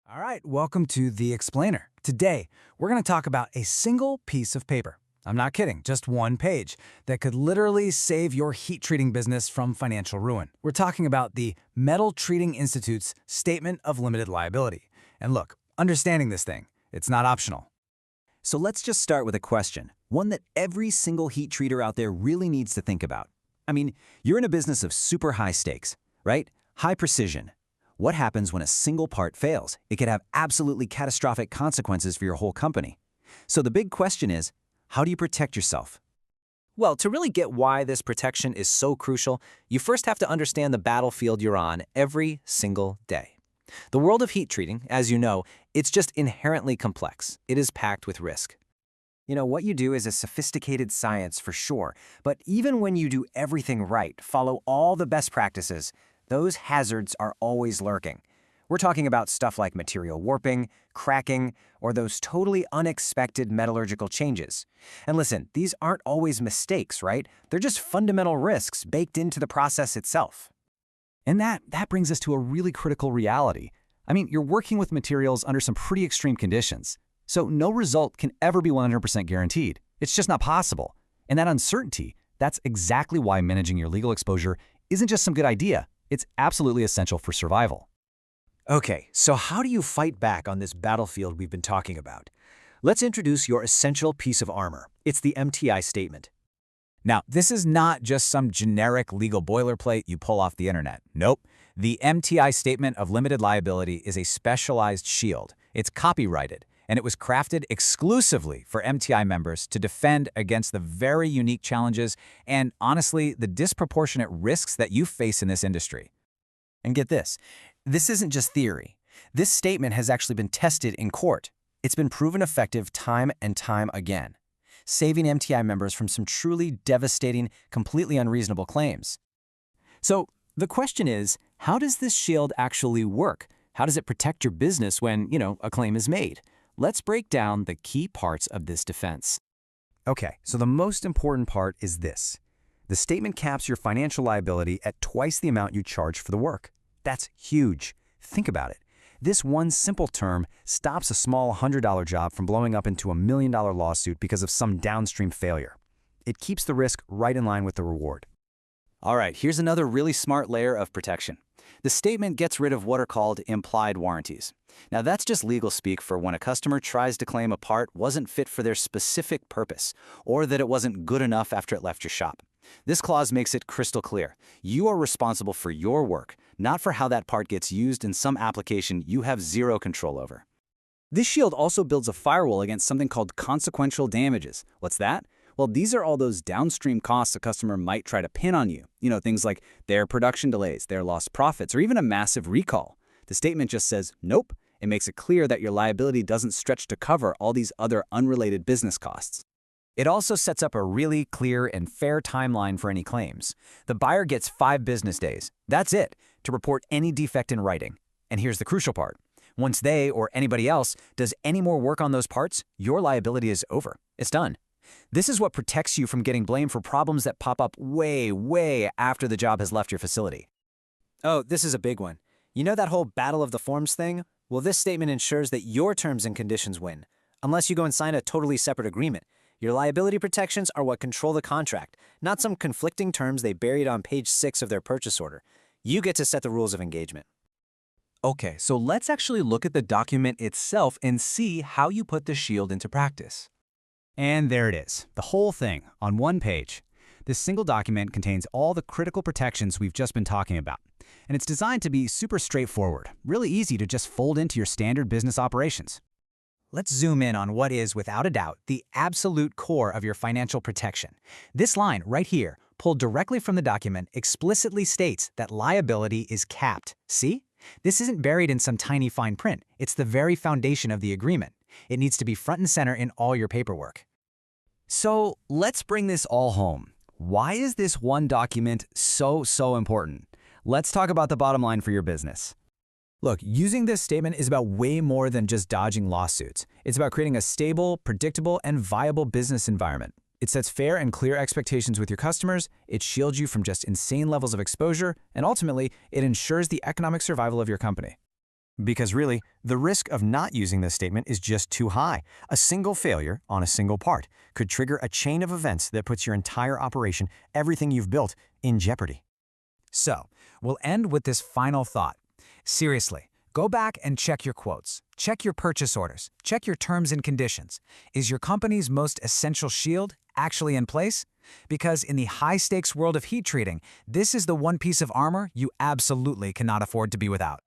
All right, welcome to The Explainer. Today, we're going to talk about a single piece of paper. I'm not kidding, just one page that could literally save your heat treating business from financial ruin. We're talking about the Metal Treating Institute's Statement of Limited Liability. And look, understanding this thing, it's not optional. So let's just start with a question, one that every single heat treater out there really needs to think about. I mean, you're in a business of super high stakes, right? High precision. What happens when a single part fails? It could have absolutely catastrophic consequences for your whole company. So the big question is, how do you protect yourself? Well, to really get why this protection is so crucial, you first have to understand the battlefield you're on every single day. The world of heat treating, as you know, it's just inherently complex. It is packed with risk. What you do is a sophisticated science for sure, but even when you do everything right, follow all the best practices, those hazards are always lurking. We're talking about stuff like material warping, cracking, or those totally unexpected metallurgical changes. And listen, these aren't always mistakes, right? They're just fundamental risks baked into the process itself. And that brings us to a really critical reality. I mean, you're working with materials under some pretty extreme conditions. So no result can ever be 100% guaranteed. It's just not possible. And that uncertainty, that's exactly why managing your legal exposure isn't just some good idea. It's absolutely essential for survival. Okay, so how do you fight back on this battlefield we've been talking about? Let's introduce your essential piece of armor. It's the MTI statement. Now, this is not just some generic legal boilerplate you pull off the internet. Nope. The MTI Statement of Limited Liability is a specialized shield. It's copyrighted, and it was crafted exclusively for MTI members to defend against the very unique challenges and, honestly, the disproportionate risks that you face in this industry. And get this isn't just theory. This statement has actually been tested in court. It's been proven effective time and time again, saving MTI members from some truly devastating, completely unreasonable claims. So the question is, how does this shield actually work? How does it protect your business when, a claim is made? Let's break down the key parts of this defense. Okay, so the most important part is this. The statement caps your financial liability at twice the amount you charge for the work. That's huge. Think about it. This one simple term stops a small $100 job from blowing up into $1 million lawsuit because of some downstream failure. It keeps the risk right in line with the reward. All right, here's another really smart layer of protection. The statement gets rid of what are called implied warranties. Now, that's just legal speak for when a customer tries to claim a part wasn't fit for their specific purpose, or that it wasn't good enough after it left your shop. This clause makes it crystal clear. You are responsible for your work, not for how that part gets used in some application you have zero control over. This shield also builds a firewall against something called consequential damages. What's that? Well, these are all those downstream costs a customer might try to pin on you. Things like their production delays, their lost profits, or even a massive recall. The statement just says, nope. It makes it clear that your liability doesn't stretch to cover all these other unrelated business costs. It also sets up a really clear and fair timeline for any claims. The buyer gets 5 business days. That's it, to report any defect in writing. And here's the crucial part. Once they or anybody else does any more work on those parts, your liability is over. It's done. This is what protects you from getting blamed for problems that pop up way after the job has left your facility. Oh, this is a big one. You know that whole battle of the forms thing? Well, this statement ensures that your terms and conditions win, unless you go and sign a totally separate agreement. Your liability protections are what control the contract, not some conflicting terms they buried on page 6 of their purchase order. You get to set the rules of engagement. Okay, so let's actually look at the document itself and see how you put the shield into practice. And there it is, the whole thing, on one page. This single document contains all the critical protections we've just been talking about. And it's designed to be super straightforward, really easy to just fold into your standard business operations. Let's zoom in on what is, without a doubt, the absolute core of your financial protection. This line right here, pulled directly from the document, explicitly states that liability is capped. See? This isn't buried in some tiny fine print. It's the very foundation of the agreement. It needs to be front and center in all your paperwork. So let's bring this all home. Why is this one document so important? Let's talk about the bottom line for your business. Look, using this statement is about way more than just dodging lawsuits. It's about creating a stable, predictable, and viable business environment. It sets fair and clear expectations with your customers, it shields you from just insane levels of exposure, and ultimately, it ensures the economic survival of your company. Because really, the risk of not using this statement is just too high. A single failure on a single part could trigger a chain of events that puts your entire operation, everything you've built, in jeopardy. So, we'll end with this final thought. Seriously, go back and check your quotes. Check your purchase orders. Check your terms and conditions. Is your company's most essential shield actually in place? Because in the high-stakes world of heat treating, this is the one piece of armor you absolutely cannot afford to be without.